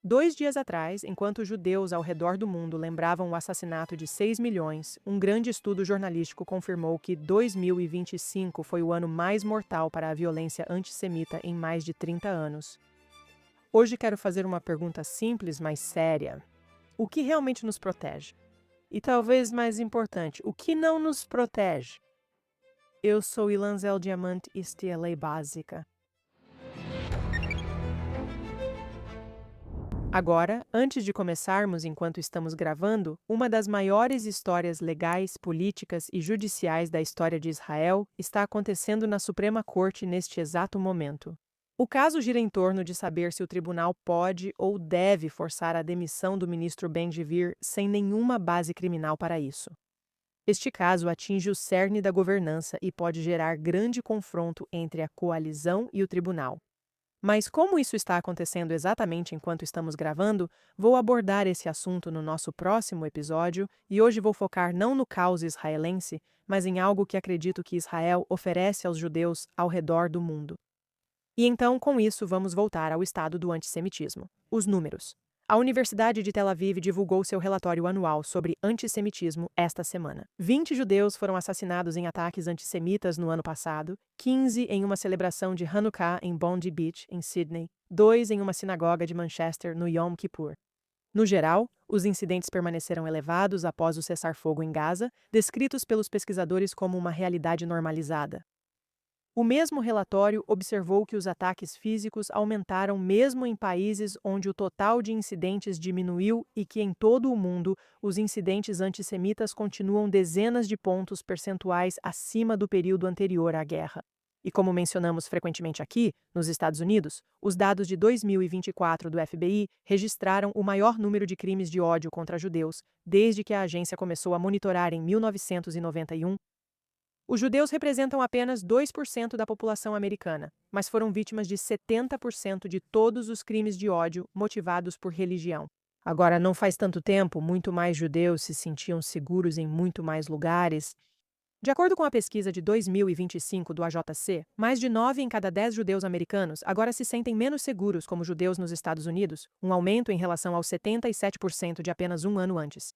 2 dias atrás, enquanto os judeus ao redor do mundo lembravam o assassinato de 6 milhões, um grande estudo jornalístico confirmou que 2025 foi o ano mais mortal para a violência antissemita em mais de 30 anos. Hoje quero fazer uma pergunta simples, mas séria. O que realmente nos protege? E talvez mais importante, o que não nos protege? Eu sou Ilanzel Diamante e este é Lei Básica. Agora, antes de começarmos enquanto estamos gravando, uma das maiores histórias legais, políticas e judiciais da história de Israel está acontecendo na Suprema Corte neste exato momento. O caso gira em torno de saber se o tribunal pode ou deve forçar a demissão do ministro Ben-Gvir sem nenhuma base criminal para isso. Este caso atinge o cerne da governança e pode gerar grande confronto entre a coalizão e o tribunal. Mas como isso está acontecendo exatamente enquanto estamos gravando, vou abordar esse assunto no nosso próximo episódio e hoje vou focar não no caos israelense, mas em algo que acredito que Israel oferece aos judeus ao redor do mundo. E então, com isso, vamos voltar ao estado do antissemitismo. Os números. A Universidade de Tel Aviv divulgou seu relatório anual sobre antissemitismo esta semana. 20 judeus foram assassinados em ataques antissemitas no ano passado, 15 em uma celebração de Hanukkah em Bondi Beach, em Sydney, 2 em uma sinagoga de Manchester no Yom Kippur. No geral, os incidentes permaneceram elevados após o cessar-fogo em Gaza, descritos pelos pesquisadores como uma realidade normalizada. O mesmo relatório observou que os ataques físicos aumentaram mesmo em países onde o total de incidentes diminuiu e que, em todo o mundo, os incidentes antissemitas continuam dezenas de pontos percentuais acima do período anterior à guerra. E como mencionamos frequentemente aqui, nos Estados Unidos, os dados de 2024 do FBI registraram o maior número de crimes de ódio contra judeus desde que a agência começou a monitorar em 1991. Os judeus representam apenas 2% da população americana, mas foram vítimas de 70% de todos os crimes de ódio motivados por religião. Agora, não faz tanto tempo, muito mais judeus se sentiam seguros em muito mais lugares. De acordo com a pesquisa de 2025 do AJC, mais de 9 em cada 10 judeus americanos agora se sentem menos seguros como judeus nos Estados Unidos, um aumento em relação aos 77% de apenas um ano antes.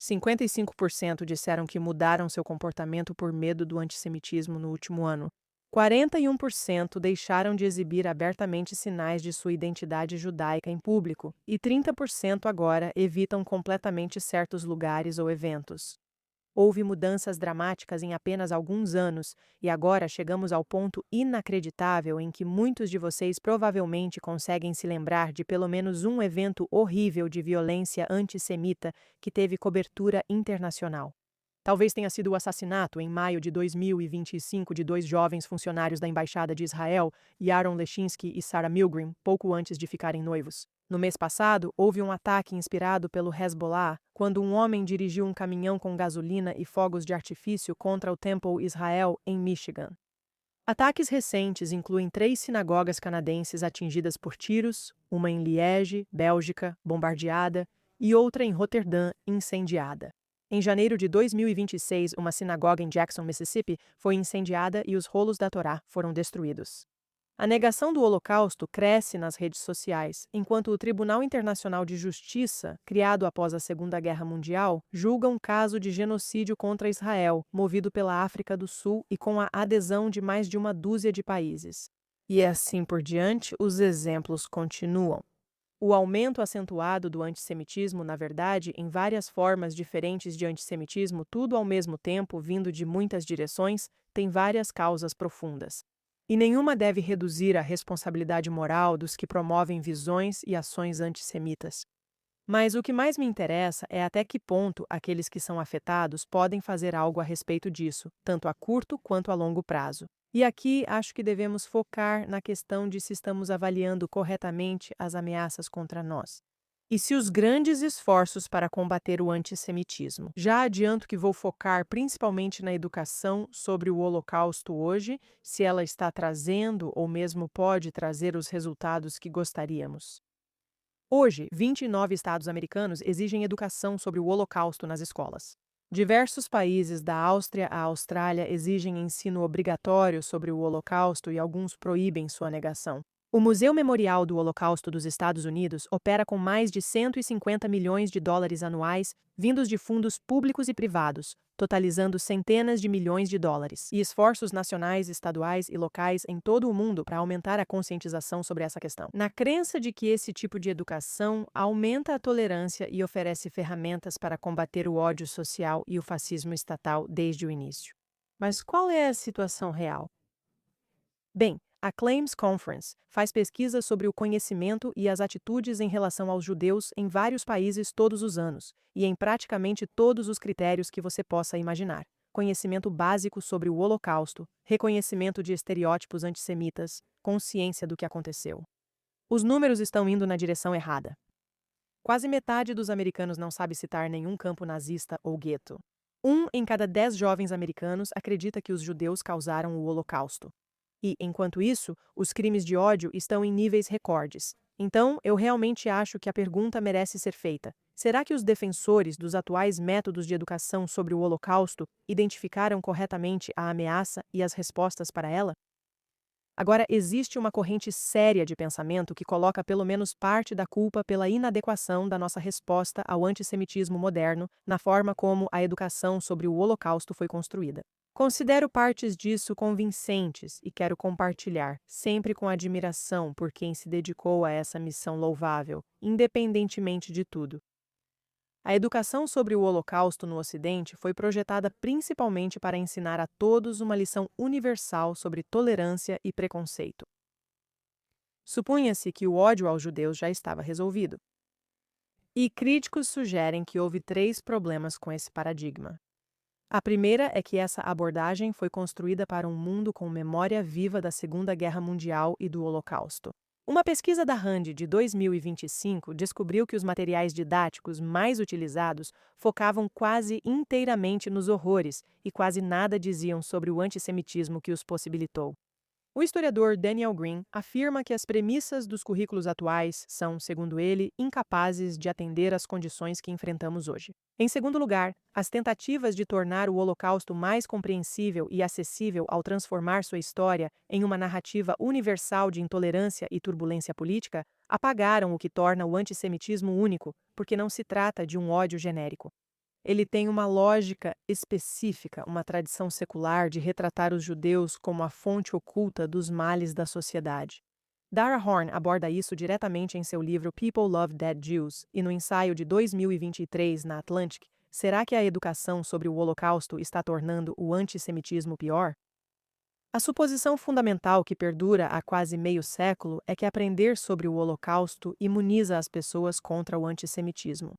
55% disseram que mudaram seu comportamento por medo do antissemitismo no último ano. 41% deixaram de exibir abertamente sinais de sua identidade judaica em público, e 30% agora evitam completamente certos lugares ou eventos. Houve mudanças dramáticas em apenas alguns anos, e agora chegamos ao ponto inacreditável em que muitos de vocês provavelmente conseguem se lembrar de pelo menos um evento horrível de violência antissemita que teve cobertura internacional. Talvez tenha sido o assassinato, em maio de 2025, de 2 jovens funcionários da Embaixada de Israel, Yaron Leshinsky e Sarah Milgrim, pouco antes de ficarem noivos. No mês passado, houve um ataque inspirado pelo Hezbollah, quando um homem dirigiu um caminhão com gasolina e fogos de artifício contra o Temple Israel, em Michigan. Ataques recentes incluem 3 sinagogas canadenses atingidas por tiros, uma em Liege, Bélgica, bombardeada, e outra em Roterdã, incendiada. Em janeiro de 2026, uma sinagoga em Jackson, Mississippi, foi incendiada e os rolos da Torá foram destruídos. A negação do Holocausto cresce nas redes sociais, enquanto o Tribunal Internacional de Justiça, criado após a Segunda Guerra Mundial, julga um caso de genocídio contra Israel, movido pela África do Sul e com a adesão de mais de uma dúzia de países. E assim por diante, os exemplos continuam. O aumento acentuado do antissemitismo, na verdade, em várias formas diferentes de antissemitismo, tudo ao mesmo tempo, vindo de muitas direções, tem várias causas profundas. E nenhuma deve reduzir a responsabilidade moral dos que promovem visões e ações antissemitas. Mas o que mais me interessa é até que ponto aqueles que são afetados podem fazer algo a respeito disso, tanto a curto quanto a longo prazo. E aqui acho que devemos focar na questão de se estamos avaliando corretamente as ameaças contra nós. E se os grandes esforços para combater o antissemitismo. Já adianto que vou focar principalmente na educação sobre o Holocausto hoje, se ela está trazendo ou mesmo pode trazer os resultados que gostaríamos. Hoje, 29 estados americanos exigem educação sobre o Holocausto nas escolas. Diversos países, da Áustria à Austrália, exigem ensino obrigatório sobre o Holocausto e alguns proíbem sua negação. O Museu Memorial do Holocausto dos Estados Unidos opera com mais de 150 milhões de dólares anuais vindos de fundos públicos e privados, totalizando centenas de milhões de dólares, e esforços nacionais, estaduais e locais em todo o mundo para aumentar a conscientização sobre essa questão. Na crença de que esse tipo de educação aumenta a tolerância e oferece ferramentas para combater o ódio social e o fascismo estatal desde o início. Mas qual é a situação real? Bem, a Claims Conference faz pesquisas sobre o conhecimento e as atitudes em relação aos judeus em vários países todos os anos, e em praticamente todos os critérios que você possa imaginar. Conhecimento básico sobre o Holocausto, reconhecimento de estereótipos antissemitas, consciência do que aconteceu. Os números estão indo na direção errada. Quase metade dos americanos não sabe citar nenhum campo nazista ou gueto. 1 em cada 10 jovens americanos acredita que os judeus causaram o Holocausto. E, enquanto isso, os crimes de ódio estão em níveis recordes. Então, eu realmente acho que a pergunta merece ser feita. Será que os defensores dos atuais métodos de educação sobre o Holocausto identificaram corretamente a ameaça e as respostas para ela? Agora, existe uma corrente séria de pensamento que coloca pelo menos parte da culpa pela inadequação da nossa resposta ao antissemitismo moderno na forma como a educação sobre o Holocausto foi construída. Considero partes disso convincentes e quero compartilhar, sempre com admiração por quem se dedicou a essa missão louvável, independentemente de tudo. A educação sobre o Holocausto no Ocidente foi projetada principalmente para ensinar a todos uma lição universal sobre tolerância e preconceito. Supunha-se que o ódio aos judeus já estava resolvido. E críticos sugerem que houve 3 problemas com esse paradigma. A primeira é que essa abordagem foi construída para um mundo com memória viva da Segunda Guerra Mundial e do Holocausto. Uma pesquisa da RAND de 2025 descobriu que os materiais didáticos mais utilizados focavam quase inteiramente nos horrores e quase nada diziam sobre o antissemitismo que os possibilitou. O historiador Daniel Green afirma que as premissas dos currículos atuais são, segundo ele, incapazes de atender às condições que enfrentamos hoje. Em segundo lugar, as tentativas de tornar o Holocausto mais compreensível e acessível ao transformar sua história em uma narrativa universal de intolerância e turbulência política apagaram o que torna o antissemitismo único, porque não se trata de um ódio genérico. Ele tem uma lógica específica, uma tradição secular de retratar os judeus como a fonte oculta dos males da sociedade. Dara Horn aborda isso diretamente em seu livro People Love Dead Jews e no ensaio de 2023 na Atlantic, Será que a educação sobre o Holocausto está tornando o antissemitismo pior? A suposição fundamental que perdura há quase meio século é que aprender sobre o Holocausto imuniza as pessoas contra o antissemitismo.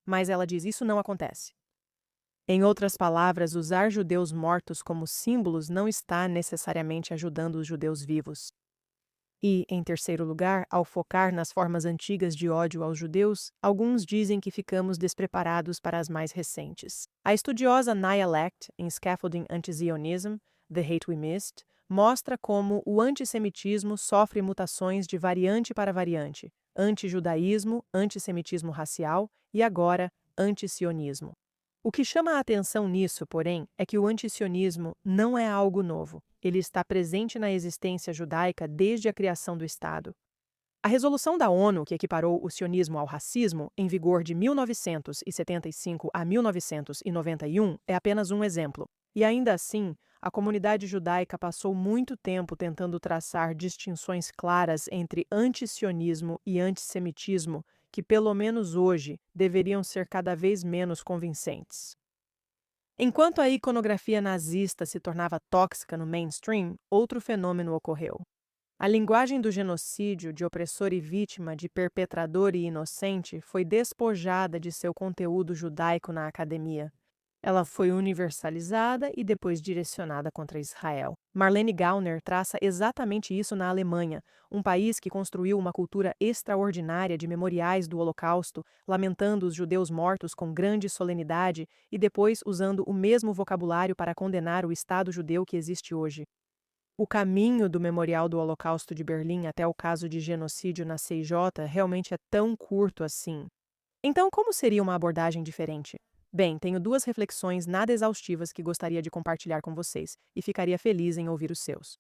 Mas ela diz isso não acontece. Em outras palavras, usar judeus mortos como símbolos não está necessariamente ajudando os judeus vivos. E, em terceiro lugar, ao focar nas formas antigas de ódio aos judeus, alguns dizem que ficamos despreparados para as mais recentes. A estudiosa Nia Lecht, em Scaffolding Anti-Zionism, The Hate We Missed, mostra como o antissemitismo sofre mutações de variante para variante, anti-judaísmo, antissemitismo racial e agora anti-sionismo. O que chama a atenção nisso, porém, é que o antisionismo não é algo novo. Ele está presente na existência judaica desde a criação do Estado. A resolução da ONU, que equiparou o sionismo ao racismo, em vigor de 1975 a 1991, é apenas um exemplo. E ainda assim, a comunidade judaica passou muito tempo tentando traçar distinções claras entre antisionismo e antissemitismo, que, pelo menos hoje, deveriam ser cada vez menos convincentes. Enquanto a iconografia nazista se tornava tóxica no mainstream, outro fenômeno ocorreu. A linguagem do genocídio, de opressor e vítima, de perpetrador e inocente, foi despojada de seu conteúdo judaico na academia. Ela foi universalizada e depois direcionada contra Israel. Marlene Gauner traça exatamente isso na Alemanha, um país que construiu uma cultura extraordinária de memoriais do Holocausto, lamentando os judeus mortos com grande solenidade e depois usando o mesmo vocabulário para condenar o Estado judeu que existe hoje. O caminho do Memorial do Holocausto de Berlim até o caso de genocídio na CIJ realmente é tão curto assim. Então, como seria uma abordagem diferente? Bem, tenho 2 reflexões nada exaustivas que gostaria de compartilhar com vocês, e ficaria feliz em ouvir os seus.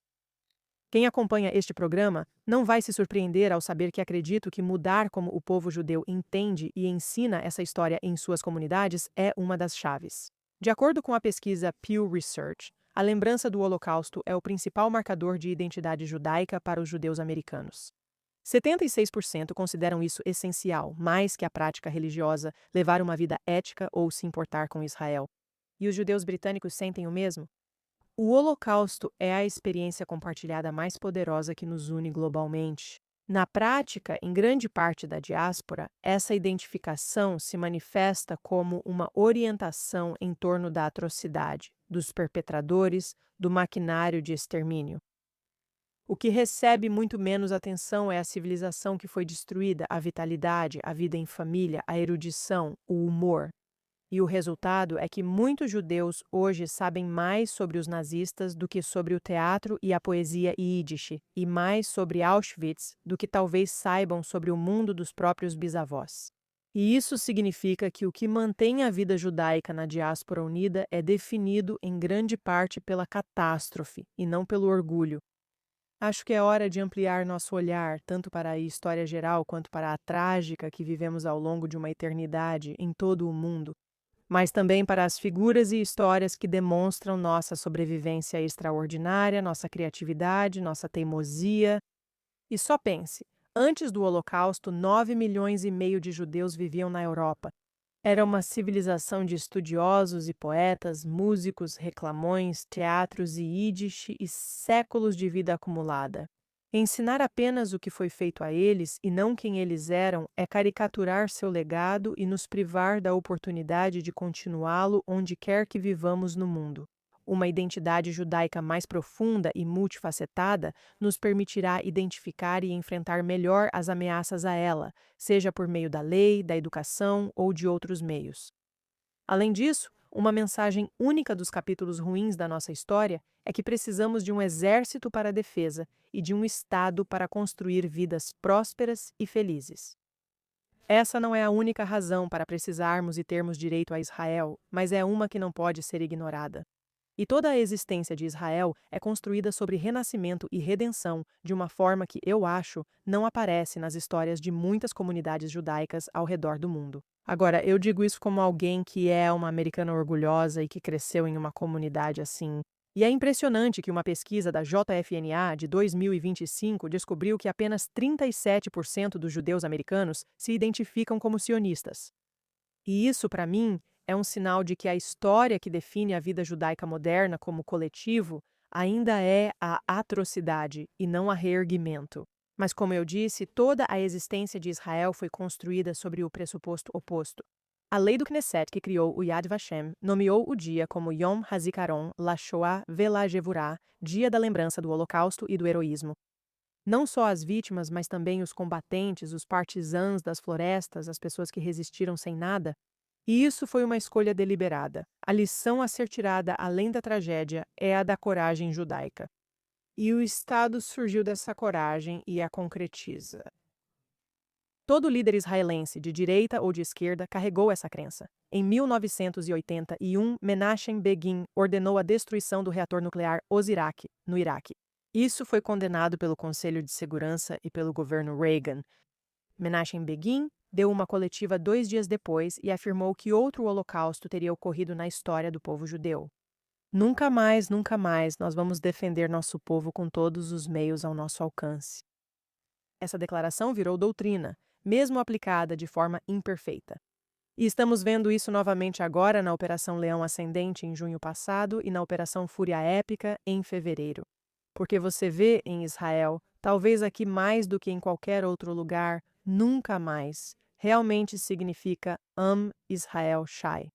Quem acompanha este programa não vai se surpreender ao saber que acredito que mudar como o povo judeu entende e ensina essa história em suas comunidades é uma das chaves. De acordo com a pesquisa Pew Research, a lembrança do Holocausto é o principal marcador de identidade judaica para os judeus americanos. 76% consideram isso essencial, mais que a prática religiosa, levar uma vida ética ou se importar com Israel. E os judeus britânicos sentem o mesmo? O Holocausto é a experiência compartilhada mais poderosa que nos une globalmente. Na prática, em grande parte da diáspora, essa identificação se manifesta como uma orientação em torno da atrocidade, dos perpetradores, do maquinário de extermínio. O que recebe muito menos atenção é a civilização que foi destruída, a vitalidade, a vida em família, a erudição, o humor. E o resultado é que muitos judeus hoje sabem mais sobre os nazistas do que sobre o teatro e a poesia Yiddish, e mais sobre Auschwitz do que talvez saibam sobre o mundo dos próprios bisavós. E isso significa que o que mantém a vida judaica na diáspora unida é definido em grande parte pela catástrofe e não pelo orgulho. Acho que é hora de ampliar nosso olhar tanto para a história geral quanto para a trágica que vivemos ao longo de uma eternidade em todo o mundo, mas também para as figuras e histórias que demonstram nossa sobrevivência extraordinária, nossa criatividade, nossa teimosia. E só pense, antes do Holocausto, 9,5 milhões de judeus viviam na Europa. Era uma civilização de estudiosos e poetas, músicos, reclamões, teatros e Yiddish e séculos de vida acumulada. Ensinar apenas o que foi feito a eles e não quem eles eram é caricaturar seu legado e nos privar da oportunidade de continuá-lo onde quer que vivamos no mundo. Uma identidade judaica mais profunda e multifacetada nos permitirá identificar e enfrentar melhor as ameaças a ela, seja por meio da lei, da educação ou de outros meios. Além disso, uma mensagem única dos capítulos ruins da nossa história é que precisamos de um exército para a defesa e de um Estado para construir vidas prósperas e felizes. Essa não é a única razão para precisarmos e termos direito a Israel, mas é uma que não pode ser ignorada. E toda a existência de Israel é construída sobre renascimento e redenção de uma forma que, eu acho, não aparece nas histórias de muitas comunidades judaicas ao redor do mundo. Agora, eu digo isso como alguém que é uma americana orgulhosa e que cresceu em uma comunidade assim. E é impressionante que uma pesquisa da JFNA de 2025 descobriu que apenas 37% dos judeus americanos se identificam como sionistas. E isso, para mim, é um sinal de que a história que define a vida judaica moderna como coletivo ainda é a atrocidade e não a reerguimento. Mas, como eu disse, toda a existência de Israel foi construída sobre o pressuposto oposto. A lei do Knesset, que criou o Yad Vashem, nomeou o dia como Yom HaZikaron LaShoah VeLaGevurah, Dia da Lembrança do Holocausto e do Heroísmo. Não só as vítimas, mas também os combatentes, os partisãs das florestas, as pessoas que resistiram sem nada. E isso foi uma escolha deliberada. A lição a ser tirada além da tragédia é a da coragem judaica. E o Estado surgiu dessa coragem e a concretiza. Todo líder israelense, de direita ou de esquerda, carregou essa crença. Em 1981, Menachem Begin ordenou a destruição do reator nuclear Osirak, no Iraque. Isso foi condenado pelo Conselho de Segurança e pelo governo Reagan. Menachem Begin deu uma coletiva 2 dias depois e afirmou que outro holocausto teria ocorrido na história do povo judeu. Nunca mais nós vamos defender nosso povo com todos os meios ao nosso alcance. Essa declaração virou doutrina, mesmo aplicada de forma imperfeita. E estamos vendo isso novamente agora na Operação Leão Ascendente em junho passado e na Operação Fúria Épica em fevereiro. Porque você vê em Israel, talvez aqui mais do que em qualquer outro lugar, nunca mais, realmente significa Am Israel Shai.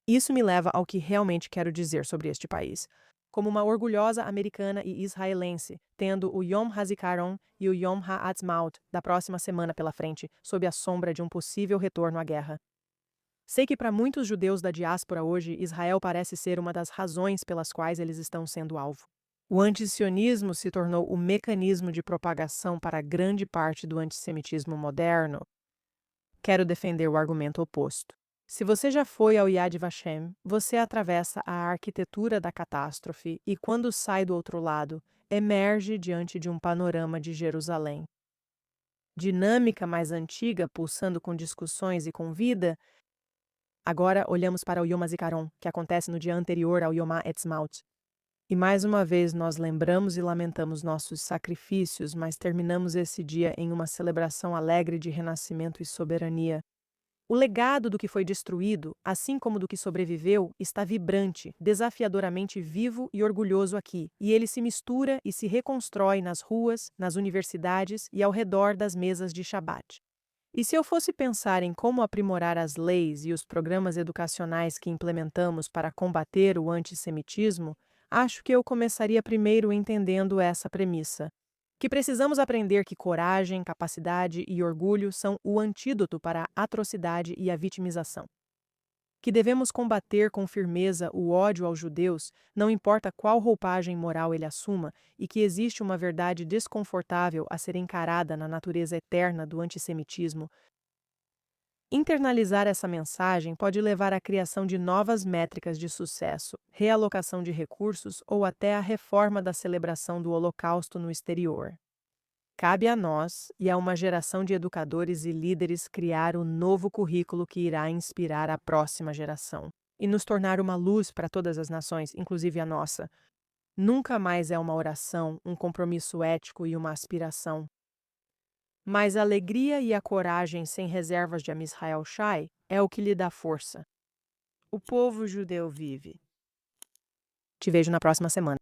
Isso me leva ao que realmente quero dizer sobre este país. Como uma orgulhosa americana e israelense, tendo o Yom HaZikaron e o Yom HaAtzmaut da próxima semana pela frente, sob a sombra de um possível retorno à guerra. Sei que para muitos judeus da diáspora hoje, Israel parece ser uma das razões pelas quais eles estão sendo alvo. O antisionismo se tornou o mecanismo de propagação para grande parte do antissemitismo moderno. Quero defender o argumento oposto. Se você já foi ao Yad Vashem, você atravessa a arquitetura da catástrofe e, quando sai do outro lado, emerge diante de um panorama de Jerusalém. Dinâmica mais antiga, pulsando com discussões e com vida. Agora olhamos para o Yom HaZikaron, que acontece no dia anterior ao Yom HaAtzmaut. E mais uma vez nós lembramos e lamentamos nossos sacrifícios, mas terminamos esse dia em uma celebração alegre de renascimento e soberania. O legado do que foi destruído, assim como do que sobreviveu, está vibrante, desafiadoramente vivo e orgulhoso aqui, e ele se mistura e se reconstrói nas ruas, nas universidades e ao redor das mesas de Shabat. E se eu fosse pensar em como aprimorar as leis e os programas educacionais que implementamos para combater o antissemitismo, acho que eu começaria primeiro entendendo essa premissa: que precisamos aprender que coragem, capacidade e orgulho são o antídoto para a atrocidade e a vitimização. Que devemos combater com firmeza o ódio aos judeus, não importa qual roupagem moral ele assuma, e que existe uma verdade desconfortável a ser encarada na natureza eterna do antissemitismo. Internalizar essa mensagem pode levar à criação de novas métricas de sucesso, realocação de recursos ou até a reforma da celebração do Holocausto no exterior. Cabe a nós e a uma geração de educadores e líderes criar o novo currículo que irá inspirar a próxima geração e nos tornar uma luz para todas as nações, inclusive a nossa. Nunca mais é uma oração, um compromisso ético e uma aspiração. Mas a alegria e a coragem sem reservas de Amisrael Shai é o que lhe dá força. O povo judeu vive. Te vejo na próxima semana.